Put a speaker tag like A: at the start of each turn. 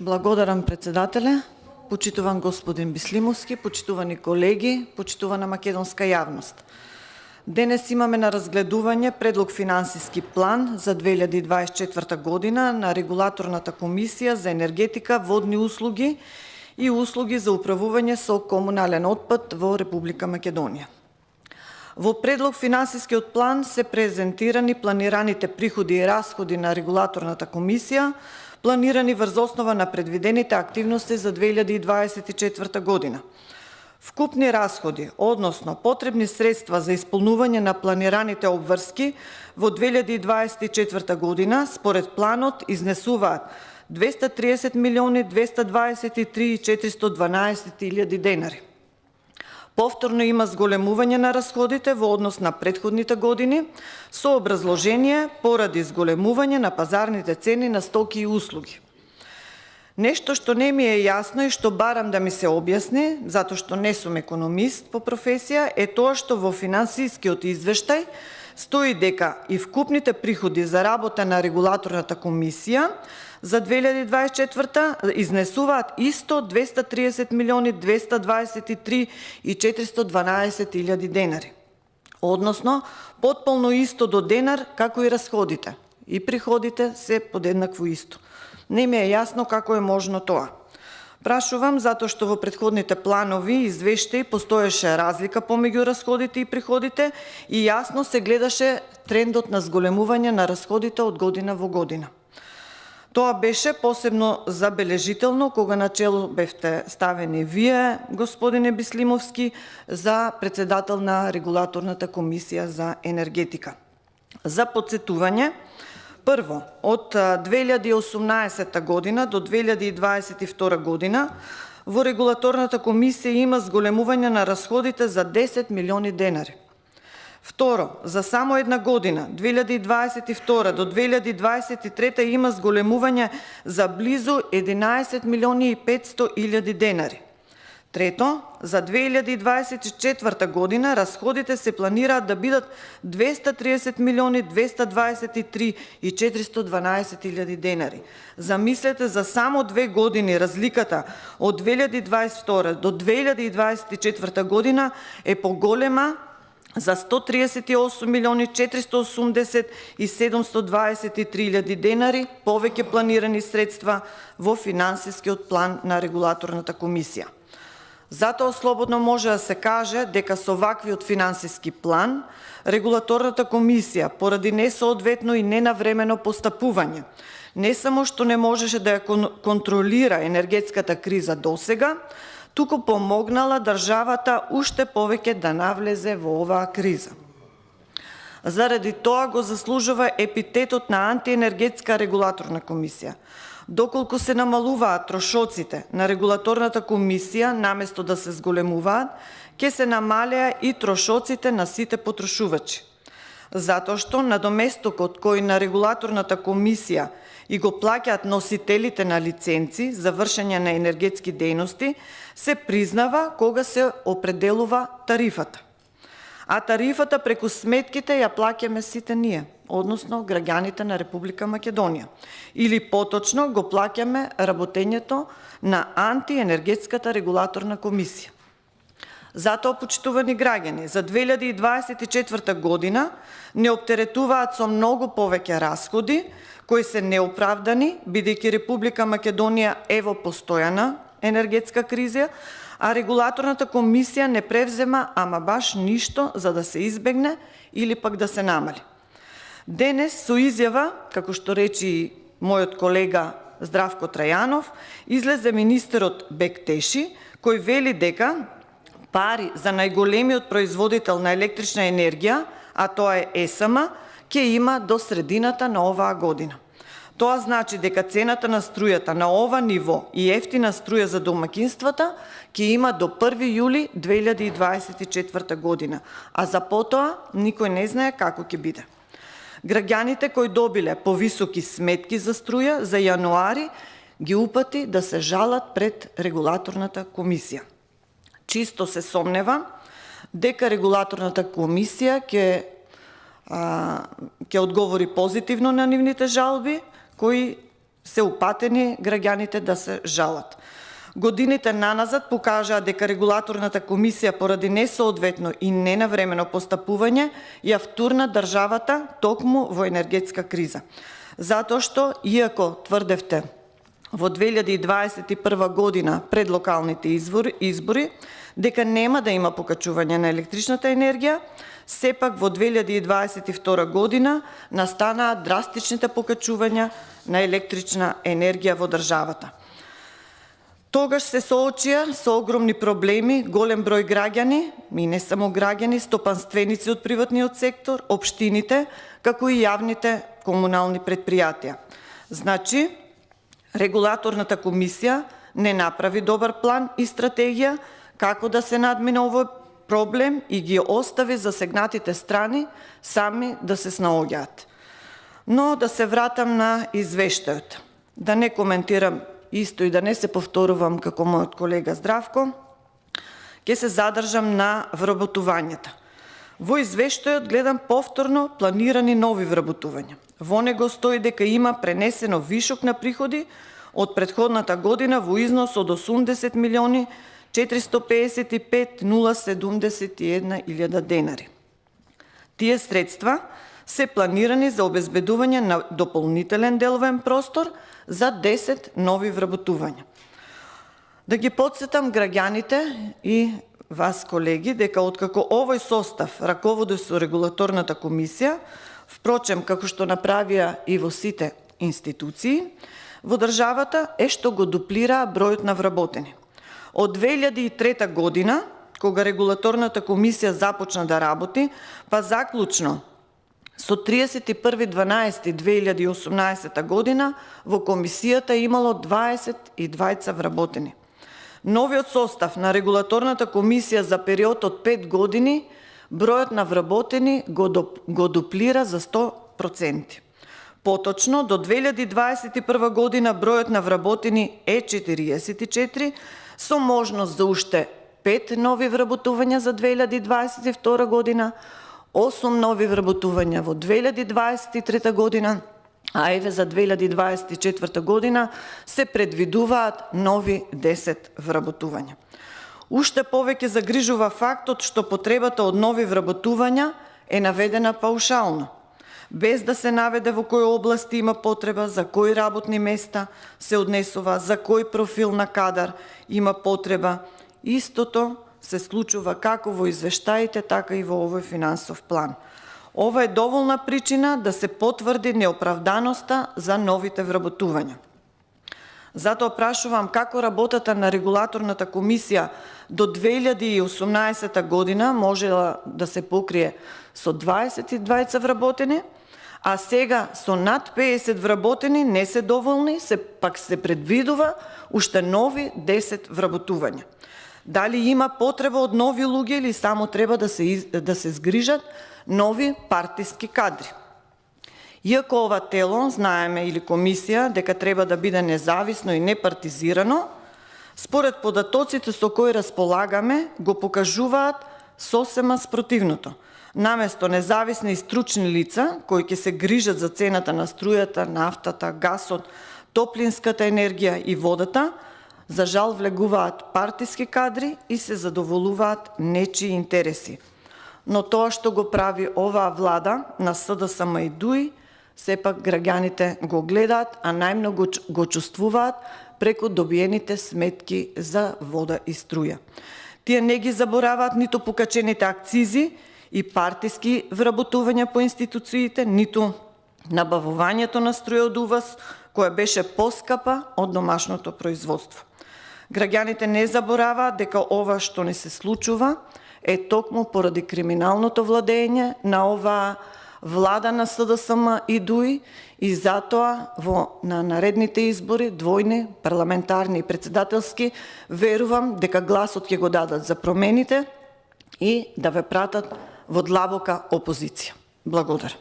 A: Благодарам, председателе. Почитуван господин Бислимовски, почитувани колеги, почитувана македонска јавност. Денес имаме на разгледување предлог финансиски план за 2024 година на Регулаторната комисија за енергетика, водни услуги и услуги за управување со комунален отпад во Република Македонија. Во предлог финансискиот план се презентирани планираните приходи и расходи на Регулаторната комисија, планирани врз основа на предвидените активности за 2024 година. Вкупни расходи, односно потребни средства за исполнување на планираните обврски во 2024 година, според планот изнесуваат 230 милиони 223 412 илјади денари. Повторно има зголемување на расходите во однос на претходните години, со образложение поради зголемување на пазарните цени на стоки и услуги. Нешто што не ми е јасно и што барам да ми се објасни, затоа што не сум економист по професија, е тоа што во финансискиот извештај стои дека и вкупните приходи за работа на Регулаторната комисија за 2024 изнесуваат исто 230 милиони 223 и 412 илјади денари. Односно, потполно исто до денар како и расходите. И приходите се подеднакво исто. Не ми е јасно како е можно тоа. Прашувам затоа што во претходните планови и извештаи постоеше разлика помеѓу расходите и приходите и јасно се гледаше трендот на зголемување на расходите од година во година. Тоа беше посебно забележително кога начело бевте ставени вие, господине Бислимовски, за председател на Регулаторната комисија за енергетика. За подсетување, прво, од 2018 година до 2022 година во Регулаторната комисија има зголемување на расходите за 10 милиони денари. Второ, за само една година, 2022 до 2023 има зголемување за близу 11 милиони и 500 илјади денари. Трето, за 2024 година расходите се планираат да бидат 230 милиони 223 и 412 илјади денари. Замислете за само 2 години разликата од 2022 до 2024 година е поголема за 138 милиони 480 и 723 илјади денари повеќе планирани средства во финансискиот план на Регулаторната комисија. Затоа слободно може да се каже дека со ваквиот финансиски план Регулаторната комисија поради несоодветно и ненавремено постапување не само што не можеше да ја контролира енергетската криза досега, туку помогнала државата уште повеќе да навлезе во оваа криза. Заради тоа го заслужува епитетот на антиенергетска регулаторна комисија. Доколку се намалуваат трошоците на Регулаторната комисија, наместо да се зголемуваат, ќе се намалеа и трошоците на сите потрошувачи. Затоа што надоместокот кој на Регулаторната комисија и го плаќаат носителите на лиценци за вршење на енергетски дејности, се признава кога се определува тарифата. А тарифата преку сметките ја плаќаме сите ние, односно граѓаните на Република Македонија. Или поточно го плаќаме работењето на антиенергетската регулаторна комисија. Затоа, почитувани граѓани, за 2024 година не оптеретуваат со многу повеќе расходи, кои се неоправдани, бидејќи Република Македонија е во постојана енергетска криза, а Регулаторната комисија не превзема ама баш ништо за да се избегне или пак да се намали. Денес со изјава, како што речи мојот колега Здравко Трајанов, излезе министерот Бектеши, кој вели дека пари за најголемиот производител на електрична енергија, а тоа е ЕСМ, ќе има до средината на оваа година. Тоа значи дека цената на струјата на ова ниво и ефтина струја за домакинствата ќе има до 1 јули 2024 година, а за потоа никој не знае како ќе биде. Граѓаните кои добиле повисоки сметки за струја за јануари ги упати да се жалат пред Регулаторната комисија. Чисто се сомнева дека Регулаторната комисија ќе одговори позитивно на нивните жалби, кои се упатени граѓаните да се жалат. Годините наназад покажаа дека регулаторната комисија поради несоодветно и ненавремено постапување ја втурна државата токму во енергетска криза. Затоа што, иако тврдевте во 2021 година пред локалните избори дека нема да има покачување на електричната енергија, сепак во 2022 година настанаа драстичните покачувања на електрична енергија во државата. Тогаш се соочија со огромни проблеми, голем број граѓани, и не само граѓани, стопанственици од приватниот сектор, општините, како и јавните комунални предпријатија. Значи, регулаторната комисија не направи добар план и стратегија како да се надмине овој проблем и ги остави засегнатите страни сами да се снаоѓаат. Но да се вратам на извештајот. Да не коментирам исто и да не се повторувам како мојот колега Здравко, ќе се задржам на вработувањата. Во извештајот гледам повторно планирани нови вработувања. Во него стои дека има пренесено вишок на приходи од претходната година во износ од 80 милиони 455 071 илјада денари. Тие средства се планирани за обезбедување на дополнителен деловен простор за 10 нови вработувања. Да ги потсетам граѓаните и вас, колеги, дека откако овој состав раководи со регулаторната комисија, впрочем, како што направија и во сите институции, во државата е што го дуплираа бројот на вработени. Од 2003 година, кога регулаторната комисија започна да работи, па заклучно со 31.12.2018 година во комисијата имало 22 вработени. Новиот состав на регулаторната комисија за период од 5 години, бројот на вработени го дуплира за 100%. Поточно, до 2021 година бројот на вработени е 44, со можност за уште 5 нови вработувања за 2022 година, 8 нови вработувања во 2023 година, а еве за 2024 година се предвидуваат нови 10 вработувања. Уште повеќе загрижува фактот што потребата од нови вработувања е наведена паушално, без да се наведе во кои области има потреба, за кои работни места се однесува, за кој профил на кадар има потреба. Истото се случува како во извештаите, така и во овој финансов план. Ова е доволна причина да се потврди неоправданоста за новите вработувања. Затоа прашувам како работата на регулаторната комисија до 2018 година можела да се покрие со 22 вработени, а сега со над 50 вработени не се доволни, пак се предвидува уште нови 10 вработувања. Дали има потреба од нови луѓе или само треба да се згрижат нови партиски кадри? Иако ова тело, знаеме, или комисија, дека треба да биде независно и непартизирано, според податоците со кои располагаме, го покажуваат сосема спротивното. Наместо независни и стручни лица, кои ќе се грижат за цената на струјата, нафтата, гасот, топлинската енергија и водата, за жал влегуваат партиски кадри и се задоволуваат нечии интереси. Но тоа што го прави оваа влада на СДСМ и ДУИ, сепак граѓаните го гледаат, а најмногу го чувствуваат преку добиените сметки за вода и струја. Тие не ги забораваат ниту покачените акцизи и партиски вработувања по институциите, ниту набавувањето на струја од увоз, која беше поскапа од домашното производство. Граѓаните не забораваат дека ова што не се случува е токму поради криминалното владење на оваа влада на СДСМ и ДУИ и затоа на наредните избори, двојни, парламентарни и председателски, верувам дека гласот ќе го дадат за промените и да ве пратат во длабока опозиција. Благодарам.